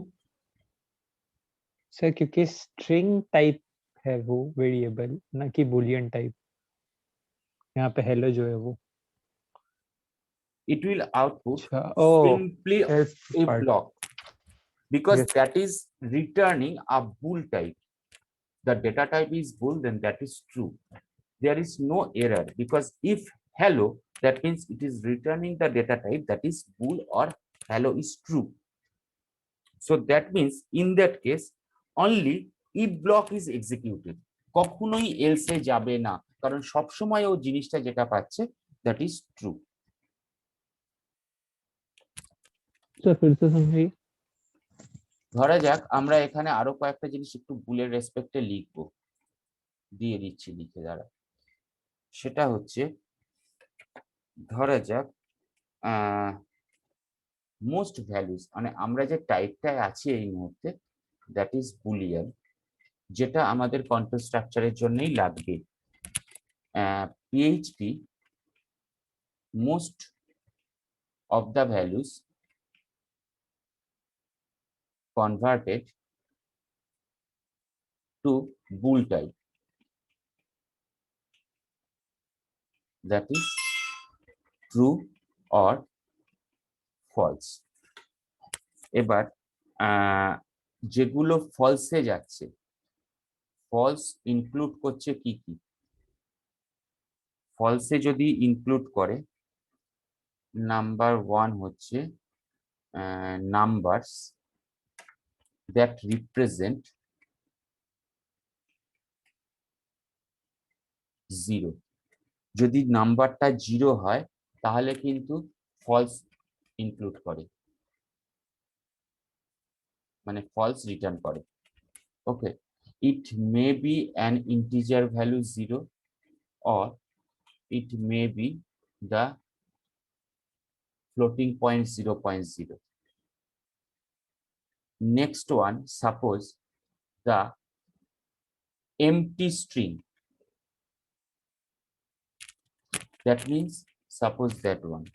सर, क्योंकि स्ट्रिंग टाइप है वो वेरिएबल, ना कि बूलियन टाइप। यहाँ पे हेलो जो है वो It will output oh simply else a part. block because Yes. that is returning a bool type. The data type is bool, then that is true. There is no error because if hello, that means it is returning the data type that is bool or hello is true. So that means in that case only if block is executed, কখনোই else যাবে না, কারণ সবসময় ও জিনিসটা যেটা পাচ্ছে that is true. Sir फिर से समझिए। ধরা যাক আমরা এখানে আরো কয়েকটা জিনিস একটু বুলের রেসপেক্টে লিখবো, দিয়ে দিচ্ছি লিখে দ্বারা। সেটা হচ্ছে ধরা যাক মোস্ট ভ্যালুস, মানে আমরা যে টাইপটায় আছি এই মুহূর্তে দ্যাট ইজ বুলিয়ান, যেটা আমাদের কন্ট্রোল স্ট্রাকচারের জন্যই লাগবে। PHP most of the values converted to bool type, that is true or false. এবার যেগুলো ফলসে যাচ্ছে, ফলস ইনক্লুড করছে কি কি? ফলসে যদি ইনক্লুড করে, নাম্বার ওয়ান হচ্ছে নাম্বারস দ্যাট রিপ্রেজেন্ট জিরো। যদি নাম্বারটা জিরো হয় তাহলে কিন্তু ফলস ইনক্লুড করে, মানে ফলস রিটার্ন করে। Okay, it may be an integer value 0 or it may be the floating point 0.0. Next one, suppose the empty string, that means suppose that one.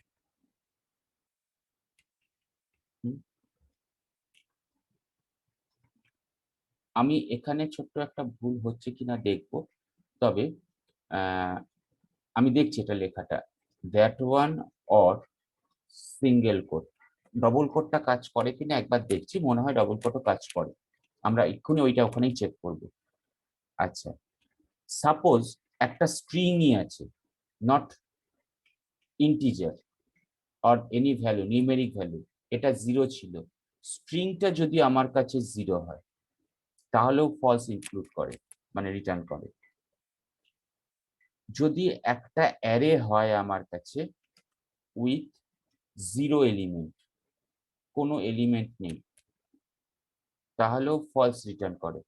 আমি এখানে ছোট্ট একটা ভুল হচ্ছে কিনা দেখব, তবে আমি দেখছি এটা লেখাটা that one or single quote, double কোটটা কাজ করে কিনা একবার দেখছি, মনে হয় ডবল কোটও কাজ করে, আমরা এক্ষুনি ওইটা ওখানেই চেক করব। আচ্ছা, সাপোজ একটা স্ট্রিংই আছে, not integer or any value, numeric value, এটা 0 ছিল, স্ট্রিংটা যদি আমার কাছে 0 হয় তাহলেও ফলস ইনক্লুড করে, মানে রিটার্ন করে। যদি একটা অ্যারে হয় আমার কাছে উইথ 0 এলিমেন্ট, কোনো এলিমেন্ট নেই, তাহলেও ফলস রিটার্ন করে।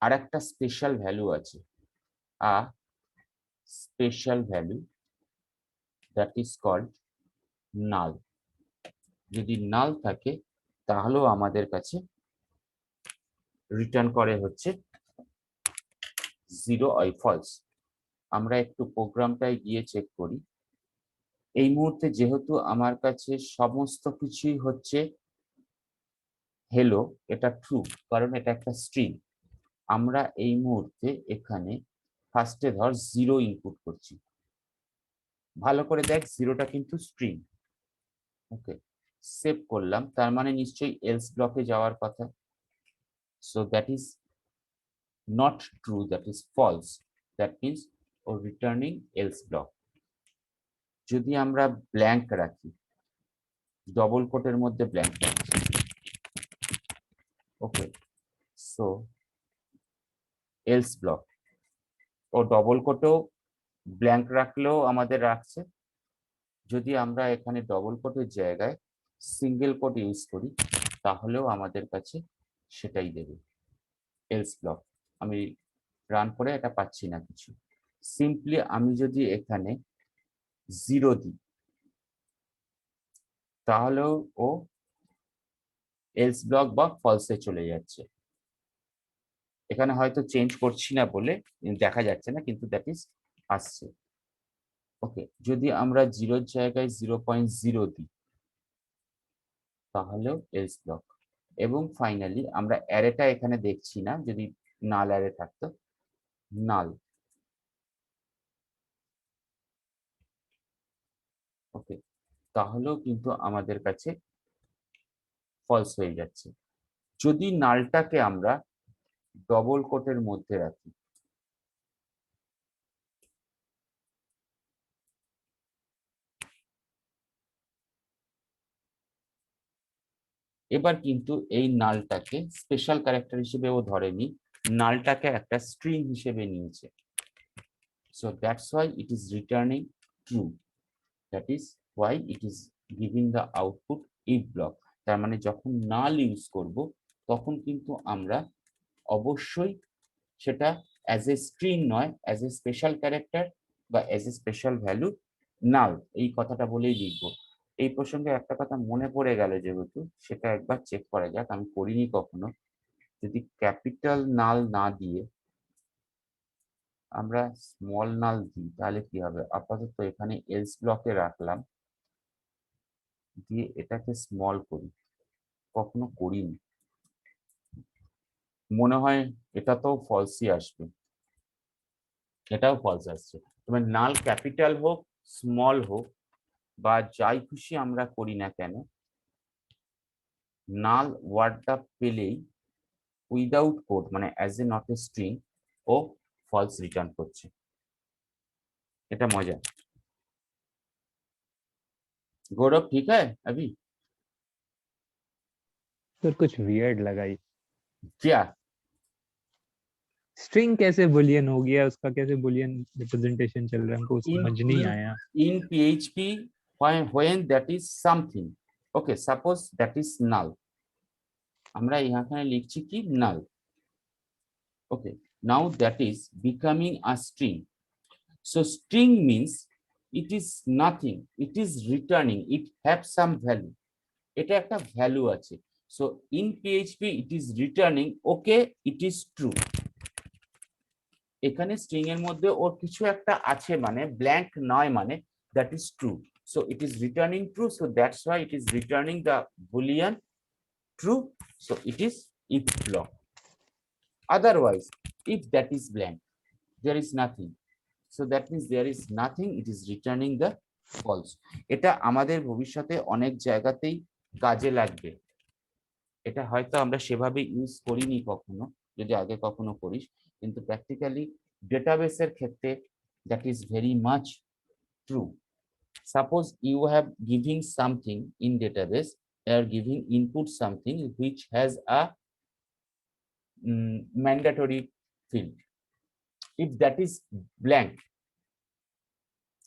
আর একটা স্পেশাল ভ্যালু আছে, a special value that is called null. যদি নাল থাকে তাহলেও আমাদের কাছে রিটার্ন করে হচ্ছে 0 অর ফলস। আমরা একটু প্রোগ্রামটায় গিয়ে চেক করি। এই মুহূর্তে যেহেতু আমার কাছে সমস্ত কিছুই হচ্ছে হেলো, এটা ট্রু, কারণ এটা একটা স্ট্রিং। আমরা এই মুহূর্তে এখানে ফার্স্টে ধর 0 ইনপুট করছি, ভালো করে দেখ 0টা কিন্তু স্ট্রিং। ওকে, সেভ করলাম, তার মানে নিশ্চয়ই এলস ব্লকে যাওয়ার কথা। So that is not true, that is false, that means or returning else block. যদি আমরা ব্ল্যাঙ্ক রাখি, ডবল কোটের মধ্যে ব্ল্যাঙ্ক রাখি, ওকে, সো এলস ব্লক, ও ডবল কোটেও ব্ল্যাঙ্ক রাখলেও আমাদের রাখছে। যদি আমরা এখানে ডবল কোটের জায়গায় সিঙ্গেল কোট ইউজ করি তাহলেও আমাদের কাছে সেটাই দেবে, এলস ব্লক। আমি রান করে এটা পাচ্ছি না কিছু, সিম্পলি আমি যদি এখানে 0 দিই তাহলেও ও এলস ব্লক বা ফলসে চলে যাচ্ছে। এখানে হয়তো চেঞ্জ করছি না বলে দেখা যাচ্ছে না, কিন্তু দ্যাট ইজ আসছে। ওকে, যদি আমরা 0 জায়গায় 0.0 দিই তাহলেও এলস ব্লক। এবং ফাইনালি আমরা অ্যারেটা এখানে দেখছি না, যদি নাল অ্যারে থাকতো, নাল। ওকে, তাহলেও কিন্তু আমাদের কাছে ফলস হয়ে যাচ্ছে। যদি নালটাকে আমরা ডবল কোটের মধ্যে রাখি, এবার কিন্তু এই নালটাকে স্পেশাল ক্যারেক্টার হিসেবেও ধরেনি, নালটাকে একটা স্ট্রিং হিসেবে নিয়েছে। So that's why it is returning true, that is why it is giving the output if block. তার মানে যখন নাল ইউজ করব তখন কিন্তু আমরা অবশ্যই সেটা অ্যাজ এ স্ট্রিং নয়, অ্যাজ এ স্পেশাল ক্যারেক্টার বা অ্যাজ এ স্পেশাল ভ্যালু নাল এই কথাটা বলেই লিখবো। এই প্রসঙ্গে একটা কথা মনে পড়ে গেল যেহেতু, সেটা একবার চেক করা যাক, আমি করিনি কখনো। যদি ক্যাপিটাল নাল না দিয়ে আমরা স্মল নাল দিই তাহলে কি হবে? আপাতত এখানে এলস ব্লকে রাখলাম, দিয়ে এটাকে স্মল করি, কখনো করিনি, মনে হয় এটা তো ফলসই আসবে, এটাও ফলস আসছে। তবে নাল ক্যাপিটাল হোক স্মল হোক বা যাই খুশি আমরা করি না কেন, নাল ওয়ার্ডটা পেলেই উইদাউট কোড মানে as a not a string ও ফলস রিটার্ন করছে। এটা মজা। गौरव ठीक है अभी? सर कुछ वियर्ड लगा ये। क्या? स्ट्रिंग कैसे बुलियन हो गया, उसका कैसे बुलियन रिप्रेजेंटेशन चल रहा है, हमको in समझ नहीं in, आया। in PHP when that is something, okay, suppose that is null, আমরা এখানে লিখছি কি null, okay, now that is becoming a string. So string means it is nothing, it is returning, it have some value, এটা একটা value আছে। So in PHP it is returning okay, it is true। এখানে string এর মধ্যে ওর কিছু একটা আছে মানে ব্ল্যাঙ্ক নয় মানে that is true, so it is returning true, so that's why it is returning the boolean true, so it is if block। otherwise if that is blank there is nothing, so that means there is nothing, it is returning the false। এটা আমাদের ভবিষ্যতে অনেক জায়গাতেই কাজে লাগবে, এটা হয়তো আমরা সেভাবে ইউজ করিনি কখনো, যদি আগে কখনো করিস, কিন্তু প্র্যাকটিক্যালি ডেটাবেসের ক্ষেত্রে that is very much true. Suppose you have giving something in database, you are giving input something which has a mandatory field. If that is blank,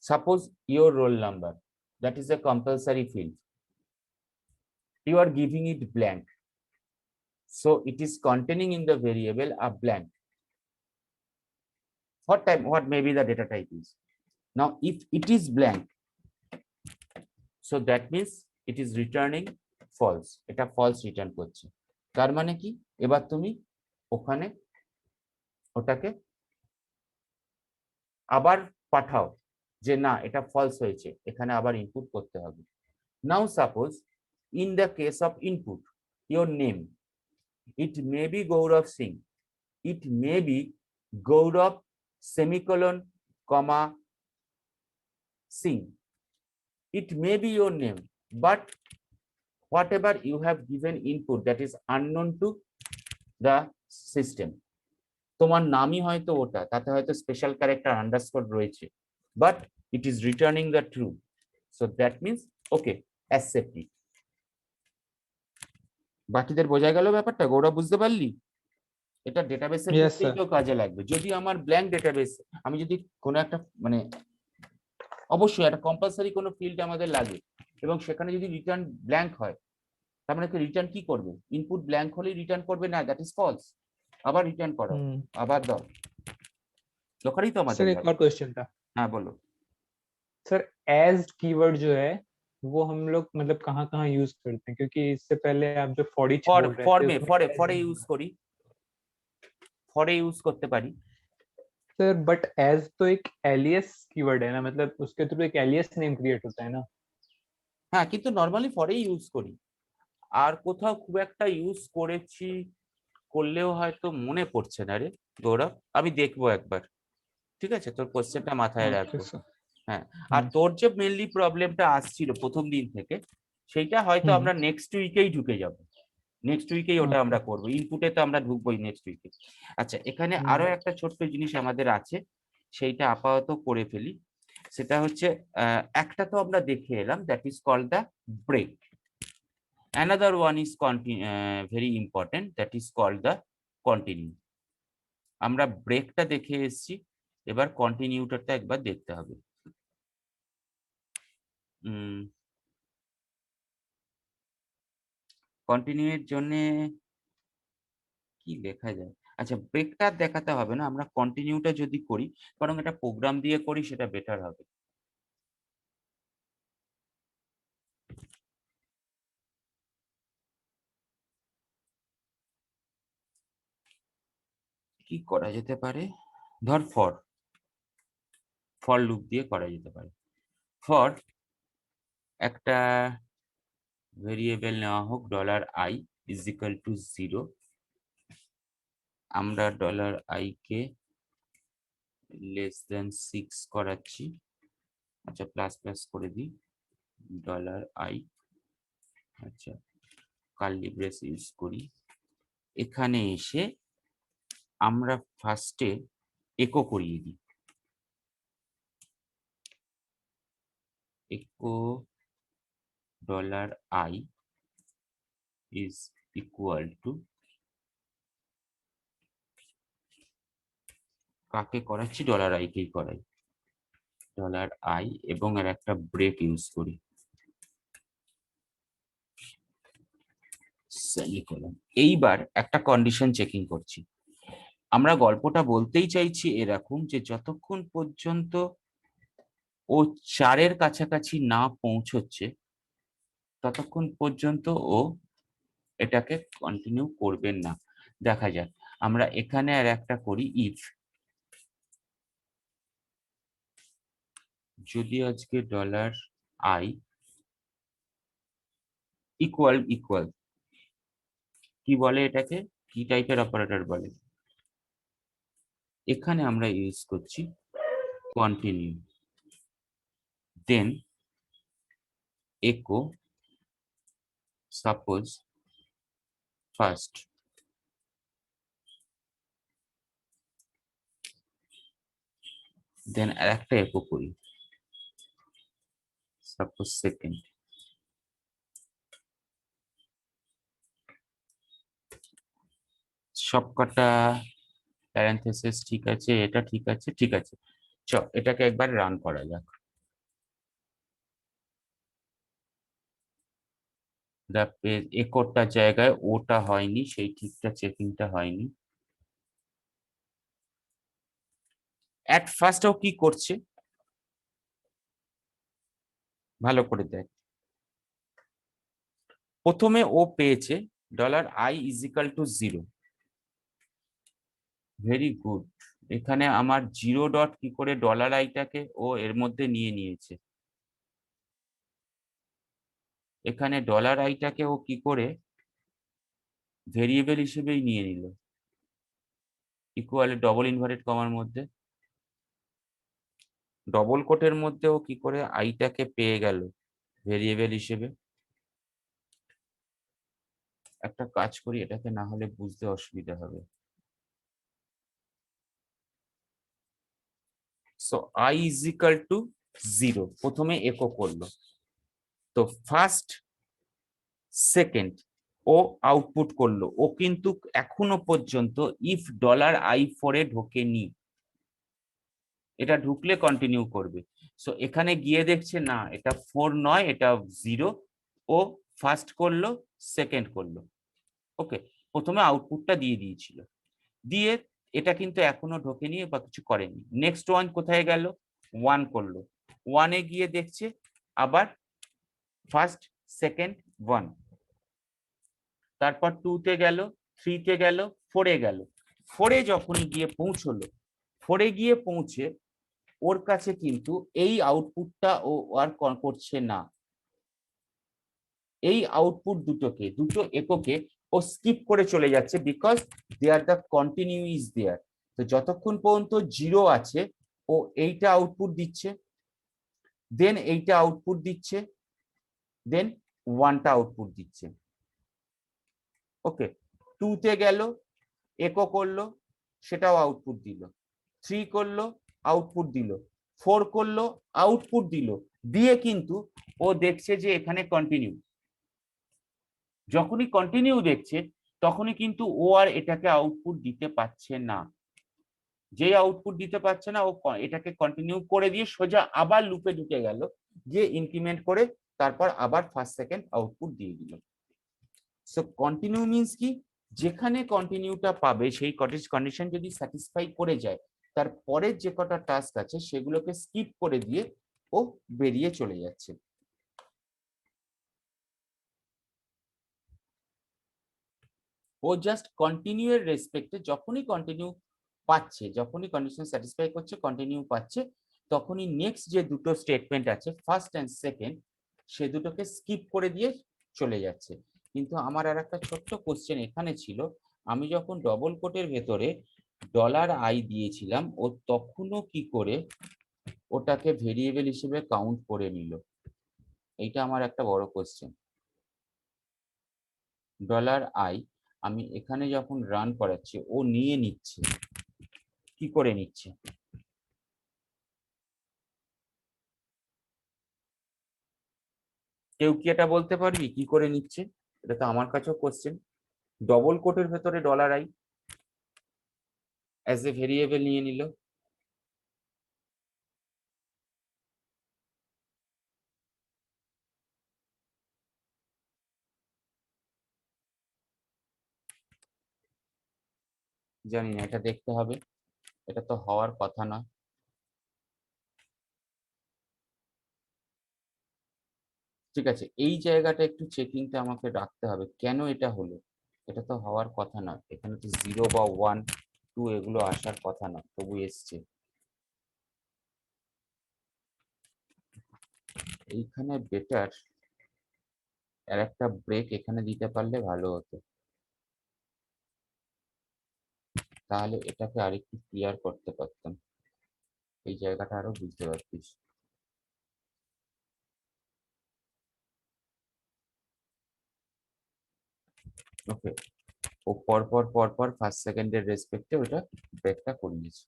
suppose your roll number, that is a compulsory field, you are giving it blank, so it is containing in the variable a blank. What type, what maybe the data type is? Now if it is blank, so that means it is returning false, এটা false return করছে। তার মানে কি, এবার তুমি ওখানে ওটাকে আবার পাঠাও যে না এটা false হয়েছে, এখানে আবার ইনপুট করতে হবে। Now suppose in the case of input, your name, it may be Gaurav Singh, it may be Gaurav semicolon comma Singh, it may be your name, but whatever you have given input that is unknown to the system, তোমার নামই হয়তো ওটা, তাতে হয়তো special character underscore রয়েছে, but it is returning the true, so that means okay accept it. বাকিদের বোঝা গেল ব্যাপারটা? গৌরব বুঝতে পারলি? এটা ডেটাবেসের Yes, ক্ষেত্রেই sir. তো কাজে লাগবে। যদি আমার ব্ল্যাঙ্ক ডেটাবেস, আমি যদি কোনো একটা মানে অবশ্যই একটা কম্পালসারি কোনো ফিল্ড আমাদের লাগে এবং সেখানে যদি রিটার্ন ব্ল্যাঙ্ক হয়, তার মানে রিটার্ন কি করবে? ইনপুট ব্ল্যাঙ্ক হলেই রিটার্ন করবে না, দ্যাট ইজ ফলস, আবার রিটার্ন করো, আবার দাও, লোকারই তো আমাদের सर एक লাগে। और क्वेश्चन था হ্যাঁ বলো। सर, एज कीवर्ड जो है वो हम लोग मतलब कहाँ यूज करते हैं, क्योंकि इससे पहले आप जो फॉर ईच बोल रहे थे ফর্মে उसमें ফরে as ফরে नहीं ইউজ था। করি, ফরে ইউজ করতে পারি। सर बट एज तो एक एलियस कीवर्ड है ना, मतलब उसके थ्रू एक एलियस नेम क्रिएट होता है ना। হ্যাঁ কিন্তু নর্মালি ফরেই ইউজ করি, আর কোথাও খুব একটা ইউজ করেছি করলেও হয়তো মনে পড়ছে না রে গৌরব, আমি দেখবো একবার, ঠিক আছে? তোর কোশ্চেনটা মাথায় রাখবো। হ্যাঁ, আর তোর যে মেনলি প্রবলেমটা আসছিল প্রথম দিন থেকে, সেইটা হয়তো আমরা নেক্সট উইকেই ঢুকে যাব, নেক্সট উইকেই ওটা আমরা করবো, ইনপুটে তো আমরা ঢুকবোই নেক্সট উইকে। আচ্ছা এখানে আরো একটা ছোট্ট জিনিস আমাদের আছে, সেইটা আপাতত করে ফেলি। সেটা হচ্ছে একটা তো আমরা দেখে এলাম, that is called the break. Another one is very important, that is called the continue. আমরা ব্রেকটা দেখে এসেছি, এবার কন্টিনিউটারটা একবার দেখতে হবে। কন্টিনিউ এর জন্য কি লেখা যায়? আচ্ছা, ব্রেকটা দেখাতে হবে না, আমরা কন্টিনিউটা যদি করি, বরং এটা প্রোগ্রাম দিয়ে করি, সেটা বেটার হবে। কি করা যেতে পারে? ধর ফর লুপ দিয়ে করা যেতে পারে। ফর একটা ভেরিয়েবল নেওয়া হোক $i ইজ ইকুয়াল টু 0। আমরা $i কে লেস দেন 6 করাচ্ছি। আচ্ছা, প্লাস প্লাস করে দিই $i। আচ্ছা, কার্লি ব্রেস ইউজ করি। এখানে এসে আমরা ফার্স্টে একো করিয়ে দিই, echo $i is equal to, কাকে করাচ্ছি? $i কেই করাই। $i এবং আর একটা ব্রেক ইউজ করি, সেমিকোলন। এইবার একটা কন্ডিশন চেকিং করছি। আমরা গল্পটা বলতেই চাইছি এরকম যে যতক্ষণ পর্যন্ত ও 4-এর কাছাকাছি না পৌঁছচ্ছে ততক্ষণ পর্যন্ত ও এটাকে কন্টিনিউ করবেন না। দেখা যাক, আমরা এখানে আর একটা করি ইফ, যদি আজকে $i ইকুয়াল ইকুয়াল, কি বলে এটাকে, কি টাইপের অপারেটর বলে? এখানে আমরা ইউজ করছি কন্টিনিউ, দেন echo suppose first, দেন আর একটা echo করি suppose second, সবকটা প্যারেনথেসিস ঠিক আছে, এটা ঠিক আছে, ঠিক আছে। চল এটাকে একবার রান করা যাক। একটার জায়গায় ওটা হয়নি, সেই ঠিকটা চেকিংটা হয়নি। এট ফার্স্ট ও কি করছে ভালো করে দেখ। প্রথমে ও পেয়েছে $i is equal to 0। Very good. এখানে আমার 0 ডট কি করে $i টাকে ও এর মধ্যে নিয়ে নিয়েছে। এখানে $i টাকে ও কি করে ভেরিয়েবল হিসেবেই নিয়ে নিল, ইকুয়াল ডবল ইনভার্টেড কমার মধ্যে, ডবল কোটের মধ্যে ও কি করে আইটাকে পেয়ে গেল ভেরিয়েবল হিসেবে। একটা কাজ করি, এটাকে না হলে বুঝতে অসুবিধা হবে। So i is equal to 0, প্রথমে একো করলো, তো ফার্স্ট সেকেন্ড ও আউটপুট করলো। ও কিন্তু এখনো পর্যন্ত ইফ $i4 এ ঢোকেনি, এটা ঢুকলে কন্টিনিউ করবে। সো এখানে গিয়ে দেখছে না, এটা 4 নয়, এটা 0। ও ফার্স্ট করলো, সেকেন্ড করলো, ওকে, প্রথমে আউটপুটটা দিয়ে দিয়েছিল, দিয়ে এটা কিন্তু এখনো ঢোকেনি বা কিছু করেনি। নেক্সট ওয়ান কোথায় গেল? 1 করলো, 1-এ গিয়ে দেখছে আবার ফার্স্ট সেকেন্ড 1, তারপর 2-তে গেল, 3-তে গেল, 4-এ গেল। 4-এ যখনই গিয়ে পৌঁছলো, 4-এ গিয়ে পৌঁছে ওর কাছে কিন্তু এই আউটপুটটা ও আর করছে না। এই আউটপুট দুটো এককে ও স্কিপ করে চলে যাচ্ছে, because there the continue is there. তো যতক্ষণ পর্যন্ত 0 আছে ও এইটা আউটপুট দিচ্ছে, দেন এইটা আউটপুট দিচ্ছে, দেন 1টা আউটপুট দিচ্ছে, ওকে। 2-তে গেল, একো করলো, সেটাও আউটপুট দিল। 3 করলো, আউটপুট দিল। 4 করলো, আউটপুট দিল, দিয়ে কিন্তু ও দেখছে যে এখানে কন্টিনিউ। যখনই কন্টিনিউ দেখছে তখনই কিন্তু ও আর এটাকে আউটপুট দিতে পারছে না। যে আউটপুট দিতে পারছে না ও এটাকে কন্টিনিউ করে দিয়ে সোজা আবার লুপে ঢুকে গেল, যে ইনক্রিমেন্ট করে তারপর আবার ফার্স্ট সেকেন্ড আউটপুট দিয়ে দিল। সো কন্টিনিউ মিন্স কি, যেখানে কন্টিনিউটা পাবে সেই কন্ডিশন যদি স্যাটিসফাই করে যায়, তার পরের যে কটা টাস্ক আছে সেগুলোকে স্কিপ করে দিয়ে ও বেরিয়ে চলে যাচ্ছে। ও জাস্ট কন্টিনিউ এর রেসপেক্টে যখনই কন্টিনিউ পাচ্ছে, যখনই কন্ডিশন স্যাটিসফাই করছে, কন্টিনিউ পাচ্ছে, তখনই নেক্সট যে দুটো স্টেটমেন্ট আছে ফার্স্ট এন্ড সেকেন্ড, সে দুটোকে স্কিপ করে দিয়ে চলে যাচ্ছে। কিন্তু আমার আর একটা ছোট্ট কোশ্চেন এখানে ছিল, আমি যখন ডবল কোটের ভেতরে $i দিয়েছিলাম, ও তখনও কি করে ওটাকে ভেরিয়েবল হিসেবে কাউন্ট করে নিল? এইটা আমার একটা বড় কোশ্চেন। $i আমি এখানে যখন রান করাচ্ছি ও নিয়ে নিচ্ছে, কি করে নিচ্ছে? কেউ কি এটা বলতে পারবি কি করে নিচ্ছে? এটা তো আমার কাছেও কোশ্চেন। ডবল কোটের ভেতরে $i অ্যাজ এ ভেরিয়েবল নিয়ে নিল। জানি না, এটা দেখতে হবে, এটা তো হওয়ার কথা না। ঠিক আছে, এই জায়গাটা একটু চেকিংটা আমাকে রাখতে হবে, কেন এটা হলো? এটা তো হওয়ার কথা না, এখানে তো 0 বা 1 2 এগুলো আসার কথা না, তবু এসছে। এইখানে বেটার আর একটা ব্রেক এখানে দিতে পারলে ভালো হতো, তাহলে এটাকে আরেকটু ক্লিয়ার করতে পারতাম, এই জায়গাটা আরো বুঝতে পারতিস। ওকে, ও পরপর ফার্স্ট সেকেন্ডের রেসপেক্টে ওটা ব্রেকটা করিয়েছে।